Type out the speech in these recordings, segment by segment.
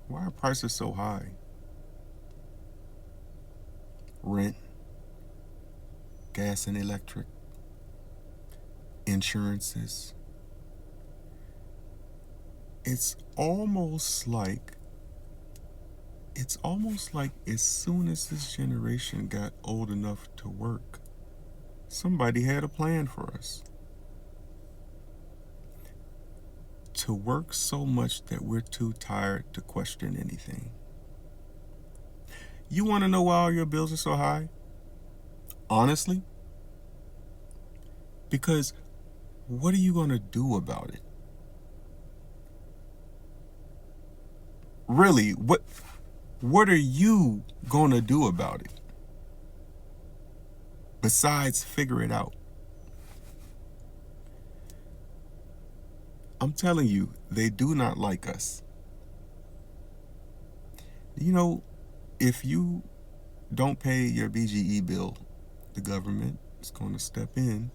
Why are prices so high? Rent, gas and electric, insurances. It's almost like it's almost like as soon as this generation got old enough to work, somebody had a plan for us. To work so much that we're too tired to question anything. You want to know why all your bills are so high? Honestly, because what are you going to do about it? Really, what are you going to do about it besides figure it out? I'm telling you, they do not like us. You know, if you don't pay your BGE bill, the government is going to step in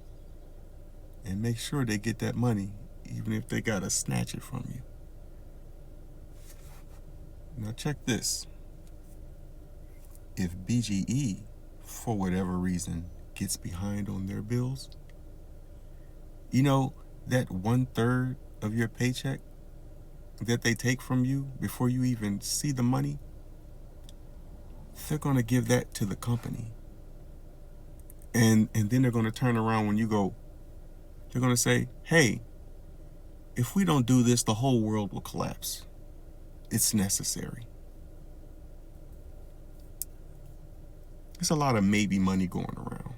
and make sure they get that money, even if they got to snatch it from you. Now, check this. If BGE, for whatever reason, gets behind on their bills, you know, that 1/3 of your paycheck that they take from you before you even see the money, they're going to give that to the company. And then they're going to turn around when you go, they're going to say, hey, if we don't do this, the whole world will collapse. It's necessary. There's a lot of maybe money going around.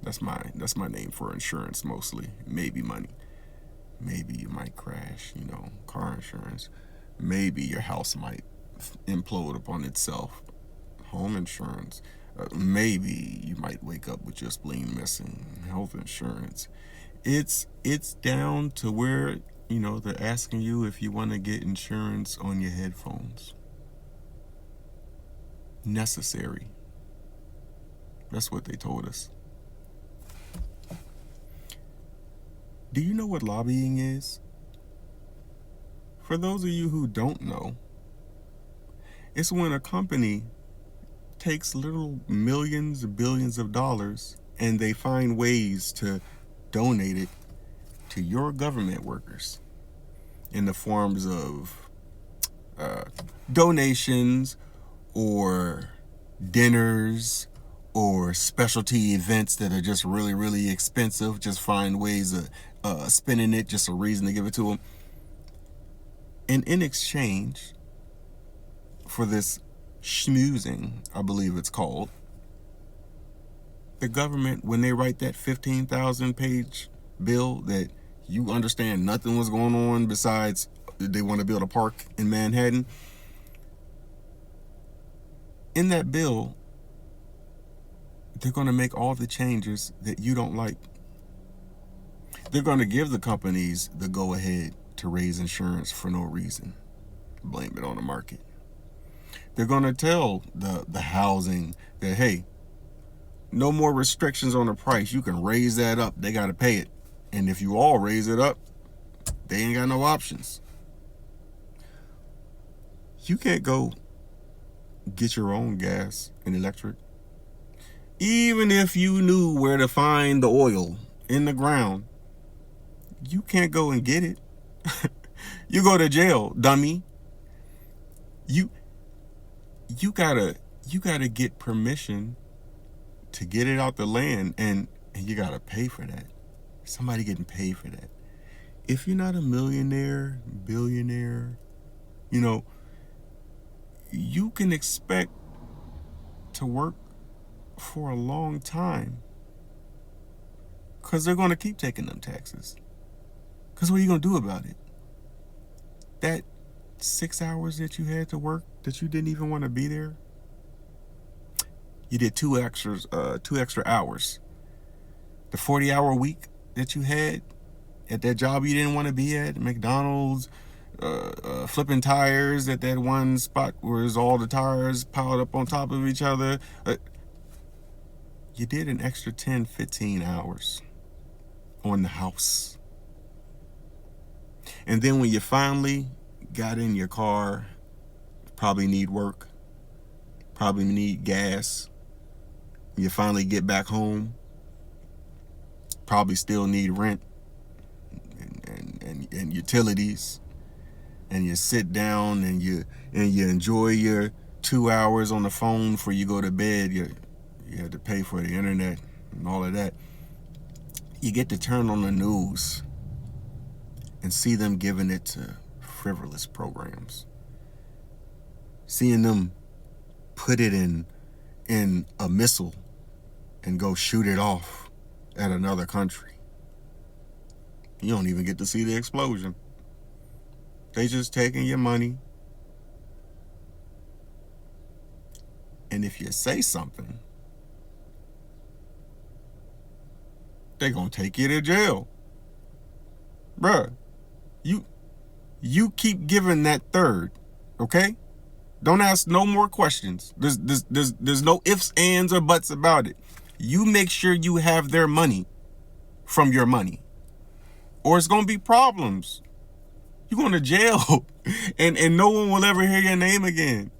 That's my name for insurance mostly. Maybe money. Maybe you might crash, car insurance. Maybe your house might implode upon itself. Home insurance. Maybe you might wake up with your spleen missing. Health insurance. It's down to where, they're asking you if you want to get insurance on your headphones. Necessary. That's what they told us. Do you know what lobbying is? For those of you who don't know, it's when a company takes little millions or billions of dollars and they find ways to donate it to your government workers in the forms of donations or dinners or specialty events that are just really, really expensive. Just find ways of spending it, just a reason to give it to them. And in exchange for this schmoozing, I believe it's called, the government, when they write that 15,000 page bill that you understand nothing was going on besides they want to build a park in Manhattan, in that bill, they're going to make all the changes that you don't like. They're going to give the companies the go-ahead to raise insurance for no reason. Blame it on the market. They're going to tell the housing that, hey, no more restrictions on the price. You can raise that up. They got to pay it. And if you all raise it up, they ain't got no options. You can't go get your own gas and electric. Even if you knew where to find the oil in the ground, you can't go and get it. You go to jail, dummy. You gotta get permission to get it out the land, and you gotta pay for that. Somebody getting paid for that. If you're not a millionaire, billionaire, you can expect to work for a long time, because they're going to keep taking them taxes. Because what are you going to do about it? That 6 hours that you had to work that you didn't even want to be there, you did two extra hours. The 40-hour week that you had at that job you didn't want to be at, McDonald's, flipping tires at that one spot where there's all the tires piled up on top of each other. You did an extra 10, 15 hours on the house. And then when you finally got in your car, probably need work, probably need gas. You finally get back home, probably still need rent and utilities, and you sit down and you enjoy your 2 hours on the phone before you go to bed. You had to pay for the internet and all of that. You get to turn on the news and see them giving it to frivolous programs, seeing them put it in a missile and go shoot it off at another country. You don't even get to see the explosion. They just taking your money. And if you say something, they gonna take you to jail. Bruh, you keep giving that third, okay? Don't ask no more questions. There's no ifs, ands, or buts about it. You make sure you have their money from your money, or it's gonna be problems. You're going to jail, and no one will ever hear your name again.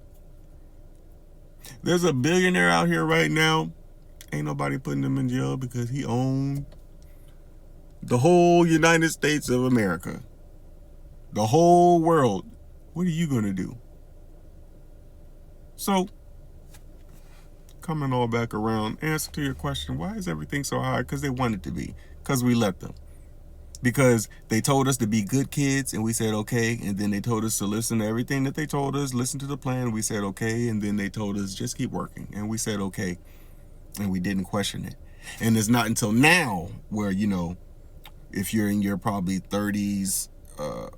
There's a billionaire out here right now. Ain't nobody putting him in jail because he owned the whole United States of America, the whole world. What are you going to do? So, coming all back around, answer to your question, why is everything so hard? Because they want it to be. Because we let them. Because they told us to be good kids, and we said okay, and then they told us to listen to everything that they told us, listen to the plan, we said okay, and then they told us just keep working, and we said okay, and we didn't question it. And it's not until now where, if you're in your probably 30s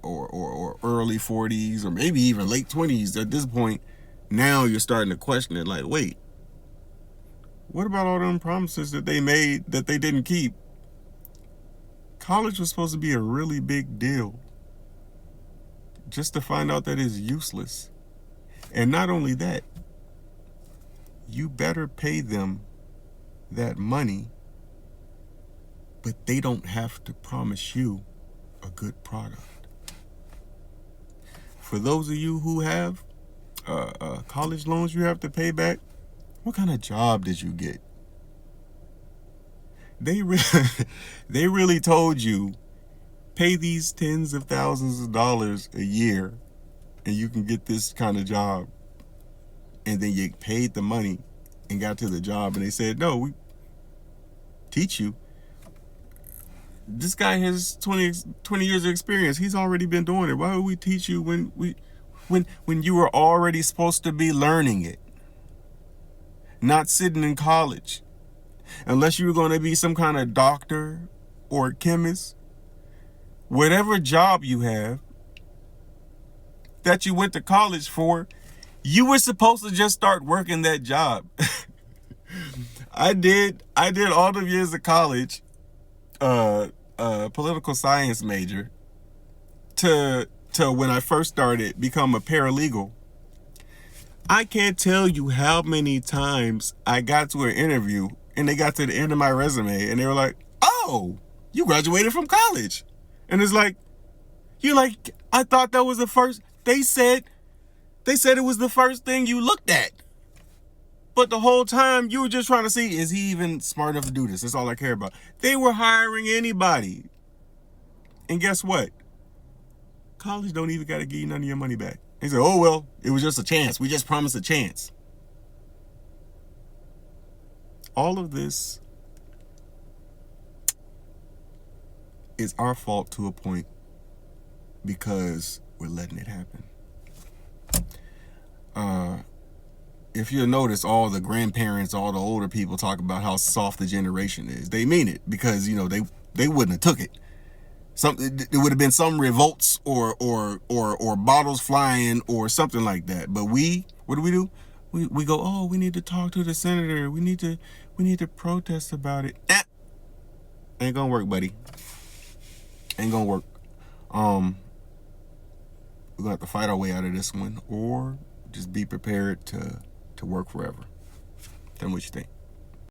or early 40s, or maybe even late 20s at this point, now you're starting to question it, like, wait, what about all them promises that they made that they didn't keep? College was supposed to be a really big deal, just to find out that it's useless. And not only that, you better pay them that money, but they don't have to promise you a good product. For those of you who have college loans you have to pay back, what kind of job did you get? They really told you, pay these tens of thousands of dollars a year and you can get this kind of job. And then you paid the money and got to the job, and they said, no, we teach you. This guy has 20 years of experience. He's already been doing it. Why would we teach you when you were already supposed to be learning it? Not sitting in college. Unless you were going to be some kind of doctor or chemist, whatever job you have that you went to college for, you were supposed to just start working that job. I did all the years of college, political science major, to when I first started become a paralegal. I can't tell you how many times I got to an interview and they got to the end of my resume and they were like, oh, you graduated from college. And it's like, you're like, I thought that was the first. They said it was the first thing you looked at. But the whole time you were just trying to see, is he even smart enough to do this? That's all I care about. They were hiring anybody. And guess what? College don't even got to give you none of your money back. They said, oh, well, it was just a chance. We just promised a chance. All of this is our fault to a point because we're letting it happen. If you notice, all the grandparents, all the older people talk about how soft the generation is. They mean it because, they wouldn't have took it. It would have been some revolts or bottles flying or something like that. But what do? We go, oh, we need to talk to the senator. We need to protest about it. Ain't gonna work, buddy. Ain't gonna work. We're gonna have to fight our way out of this one, or just be prepared to work forever. Tell me what you think.